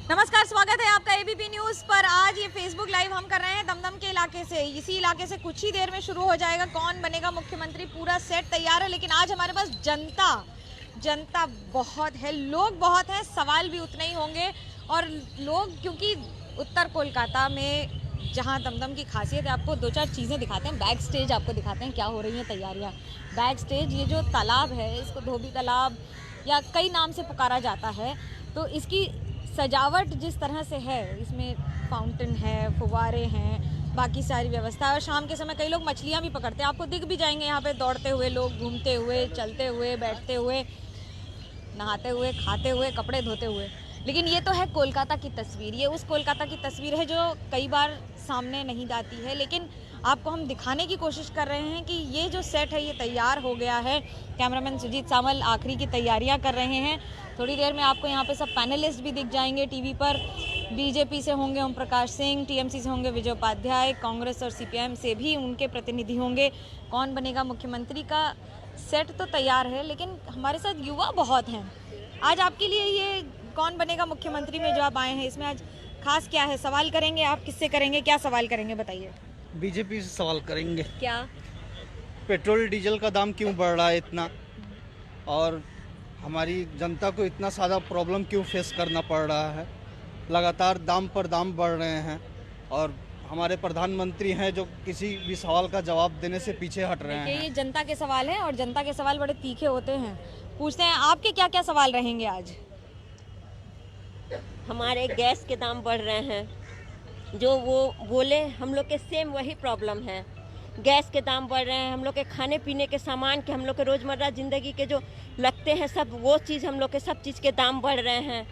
नमस्कार, स्वागत है आपका एबीपी न्यूज पर। आज ये फेसबुक लाइव हम कर रहे हैं दमदम के इलाके से। इसी इलाके से कुछ ही देर में शुरू हो जाएगा कौन बनेगा मुख्यमंत्री। पूरा सेट तैयार है, लेकिन आज हमारे पास जनता बहुत है, लोग बहुत हैं, सवाल भी उतने ही होंगे। और लोग, क्योंकि उत्तर कोलकाता में जहां दमदम की खासियत है, आपको दो चार चीज़ें दिखाते हैं। बैक स्टेज आपको दिखाते हैं क्या हो रही हैं तैयारियाँ। बैक स्टेज, ये जो तालाब है, इसको धोबी तालाब या कई नाम से पुकारा जाता है। तो इसकी सजावट जिस तरह से है, इसमें फाउंटेन है, फुव्वारे हैं, बाकी सारी व्यवस्था है। और शाम के समय कई लोग मछलियाँ भी पकड़ते हैं, आपको दिख भी जाएंगे यहाँ पे दौड़ते हुए लोग, घूमते हुए, चलते हुए, बैठते हुए, नहाते हुए, खाते हुए, कपड़े धोते हुए। लेकिन ये तो है कोलकाता की तस्वीर, ये उस कोलकाता की तस्वीर है जो कई बार सामने नहीं आती है, लेकिन आपको हम दिखाने की कोशिश कर रहे हैं कि ये जो सेट है ये तैयार हो गया है। कैमरामैन सुजीत सामल आखिरी की तैयारियां कर रहे हैं। थोड़ी देर में आपको यहाँ पे सब पैनलिस्ट भी दिख जाएंगे टीवी पर। बीजेपी से होंगे ओम प्रकाश सिंह, टीएमसी से होंगे विजय उपाध्याय, कांग्रेस और सीपीएम से भी उनके प्रतिनिधि होंगे। कौन बनेगा मुख्यमंत्री का सेट तो तैयार है, लेकिन हमारे साथ युवा बहुत हैं। आज आपके लिए ये कौन बनेगा मुख्यमंत्री में जो आप आए हैं, इसमें आज खास क्या है? सवाल करेंगे आप, किससे करेंगे, क्या सवाल करेंगे बताइए? बीजेपी से सवाल करेंगे। क्या? पेट्रोल डीजल का दाम क्यों बढ़ रहा है इतना, और हमारी जनता को इतना सारा प्रॉब्लम क्यों फेस करना पड़ रहा है। लगातार दाम पर दाम बढ़ रहे हैं और हमारे प्रधानमंत्री हैं जो किसी भी सवाल का जवाब देने से पीछे हट रहे हैं। ये जनता के सवाल हैं और जनता के सवाल बड़े तीखे होते हैं। पूछते हैं आपके क्या क्या सवाल रहेंगे आज? हमारे गैस के दाम बढ़ रहे हैं, जो वो बोले हम लोग के सेम वही प्रॉब्लम है। गैस के दाम बढ़ रहे हैं, हम लोग के खाने पीने के सामान के, हम लोग के रोज़मर्रा ज़िंदगी के जो लगते हैं सब, वो चीज़ हम लोग के सब चीज़ के दाम बढ़ रहे हैं।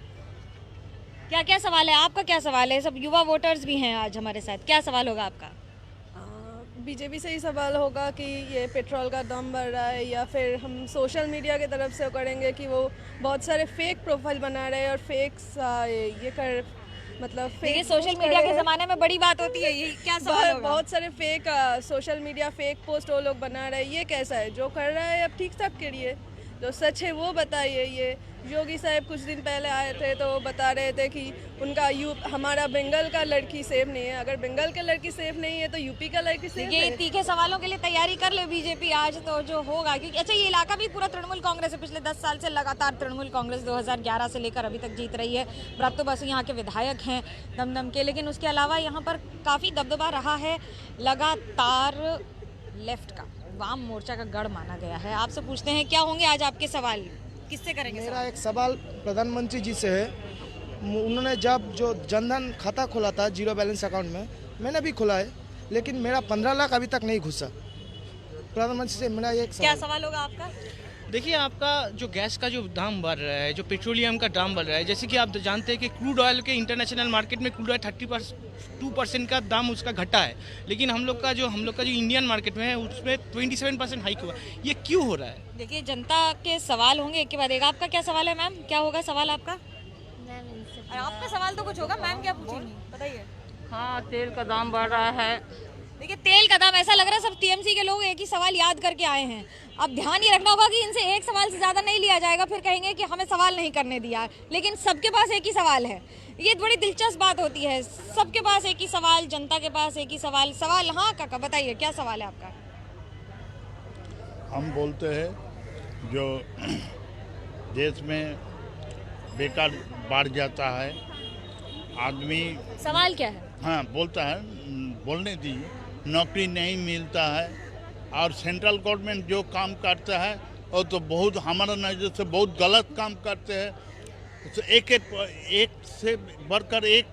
क्या क्या सवाल है आपका? क्या सवाल है? सब युवा वोटर्स भी हैं आज हमारे साथ, क्या सवाल होगा आपका? बीजेपी से ही सवाल होगा कि ये पेट्रोल का दाम बढ़ रहा है, या फिर हम सोशल मीडिया की तरफ से करेंगे कि वो बहुत सारे फेक प्रोफाइल बना रहे हैं और ये कर मतलब फेक सोशल मीडिया के ज़माने में बड़ी बात होती है, ये क्या सवाल होगा? बहुत सारे fake social media fake post वो लोग बना रहे हैं। ये कैसा है? जो कर रहा है अब ठीक ठाक करिए, जो सच है वो बताइए। ये योगी साहब कुछ दिन पहले आए थे तो वो बता रहे थे कि उनका हमारा बंगाल का लड़की सेफ नहीं है। अगर बंगाल का लड़की सेफ नहीं है तो यूपी का लड़की सेफ है। ये तीखे सवालों के लिए तैयारी कर ले बीजेपी आज तो जो होगा। क्योंकि अच्छा, ये इलाका भी पूरा तृणमूल कांग्रेस है, पिछले 10 साल से लगातार तृणमूल कांग्रेस 2011 से लेकर अभी तक जीत रही है। ब्रात्यो बसु यहाँ के विधायक हैं दमदम के, लेकिन उसके अलावा यहाँ पर काफ़ी दबदबा रहा है लगातार लेफ्ट का, वाम मोर्चा का गढ़ माना गया है। आपसे पूछते हैं क्या होंगे आज आपके सवाल, किससे करेंगे? मेरा एक सवाल प्रधानमंत्री जी से है। उन्होंने जब जो जनधन खाता खोला था जीरो बैलेंस अकाउंट में, मैंने भी खोला है, लेकिन मेरा 15 लाख अभी तक नहीं घुसा। प्रधानमंत्री से मेरा एक क्या सवाल होगा आपका? देखिए, आपका जो गैस का जो दाम बढ़ रहा है, जो पेट्रोलियम का दाम बढ़ रहा है, जैसे कि आप जानते हैं कि क्रूड ऑयल के इंटरनेशनल मार्केट में क्रूड ऑयल 32% का दाम उसका घटा है, लेकिन हम लोग का जो इंडियन मार्केट में है उसमें 27% हाइक हुआ। ये क्यों हो रहा है? देखिए, जनता के सवाल होंगे एक के बाद एक। आपका क्या सवाल है मैम? क्या होगा सवाल आपका? आपका सवाल तो कुछ होगा, मैम क्या पूछेंगी बताइए? हाँ, तेल का दाम बढ़ रहा है। देखिए, तेल का दाम, ऐसा लग रहा है सब टीएमसी के लोग एक ही सवाल याद करके आए हैं। अब ध्यान ये रखना होगा कि इनसे एक सवाल से ज्यादा नहीं लिया जाएगा, फिर कहेंगे कि हमें सवाल नहीं करने दिया। लेकिन सबके पास एक ही सवाल है, ये बड़ी दिलचस्प बात होती है। सबके पास एक ही सवाल, जनता के पास एक ही सवाल। हाँ काका बताइए, क्या सवाल है आपका? हम बोलते हैं जो देश में बेकार बढ़ जाता है, आदमी सवाल क्या है? हाँ बोलता है, बोलने दीजिए। नौकरी नहीं मिलता है और सेंट्रल गवर्नमेंट जो काम करता है वो तो बहुत हमारा नज़र से बहुत गलत काम करते हैं। तो एक से बढ़कर एक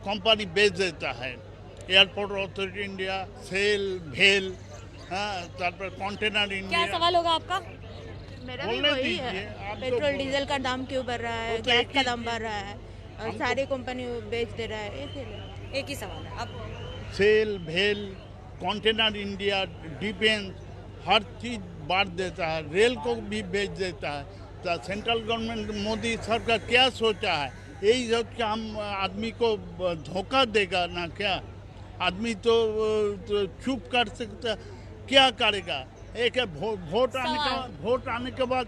कंपनी बेच देता है। एयरपोर्ट अथॉरिटी इंडिया, सेल, भेल, कंटेनर इंडिया। क्या सवाल होगा आपका? मेरा भी वही है, पेट्रोल डीजल का दाम क्यों बढ़ रहा है, गैस का दाम बढ़ रहा है और सारी कंपनी बेच दे रहा है। एक ही सवाल है। अब सेल, भेल, कंटेनर इंडिया, डिफेंस, हर चीज़ बांट देता है, रेल को भी बेच देता है। तो सेंट्रल गवर्नमेंट मोदी सरकार क्या सोचा है? यही सोच के हम आदमी को धोखा देगा ना क्या? आदमी तो चुप कर सकता, क्या करेगा? एक है वोट आने के बाद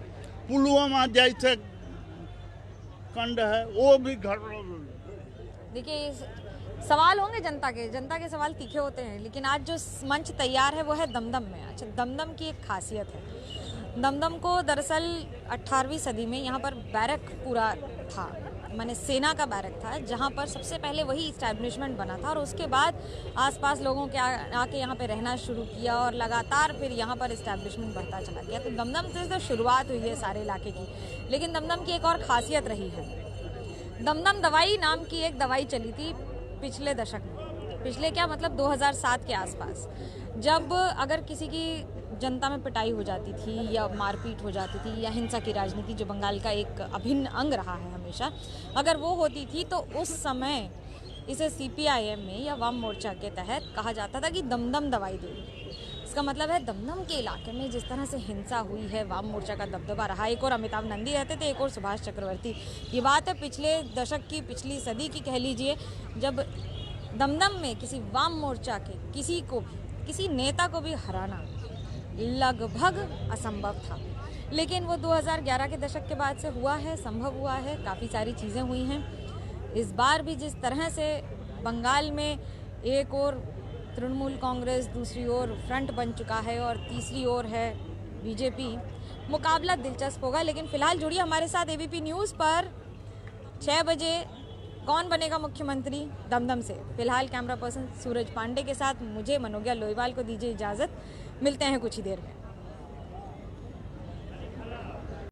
पुलवामा जैसे कांड है वो भी देखिए सवाल होंगे जनता के सवाल तीखे होते हैं, लेकिन आज जो मंच तैयार है वो है दमदम में। अच्छा, दमदम की एक खासियत है, दमदम को दरअसल 18वीं सदी में यहाँ पर बैरक पूरा था, माने सेना का बैरक था, जहाँ पर सबसे पहले वही इस्टेब्लिशमेंट बना था और उसके बाद आसपास लोगों के आके यहाँ पे रहना शुरू किया और लगातार फिर यहाँ पर इस्टेब्लिशमेंट बढ़ता चला गया। तो दमदम से तो शुरुआत हुई है सारे इलाके की, लेकिन दमदम की एक और खासियत रही है। दमदम दवाई नाम की एक दवाई चली थी पिछले दशक में, पिछले क्या मतलब 2007 के आसपास, जब अगर किसी की जनता में पिटाई हो जाती थी या मारपीट हो जाती थी या हिंसा की राजनीति जो बंगाल का एक अभिन्न अंग रहा है हमेशा, अगर वो होती थी तो उस समय इसे CPIM में या वाम मोर्चा के तहत कहा जाता था कि दमदम दवाई दे। इसका मतलब है दमदम के इलाके में जिस तरह से हिंसा हुई है, वाम मोर्चा का दबदबा रहा। एक और अमिताभ नंदी रहते थे, एक और सुभाष चक्रवर्ती। ये बात है पिछले दशक की, पिछली सदी की कह लीजिए, जब दमदम में किसी वाम मोर्चा के किसी को भी, किसी नेता को भी हराना लगभग असंभव था। लेकिन वो 2011 के दशक के बाद से हुआ है, संभव हुआ है, काफ़ी सारी चीज़ें हुई हैं। इस बार भी जिस तरह से बंगाल में एक और तृणमूल कांग्रेस, दूसरी ओर फ्रंट बन चुका है और तीसरी ओर है BJP, मुकाबला दिलचस्प होगा। लेकिन फिलहाल जुड़िए हमारे साथ ABP न्यूज़ पर 6 बजे कौन बनेगा मुख्यमंत्री दमदम से। फिलहाल कैमरा पर्सन सूरज पांडे के साथ मुझे मनोज्ञा लोईवाल को दीजिए इजाज़त, मिलते हैं कुछ ही देर में।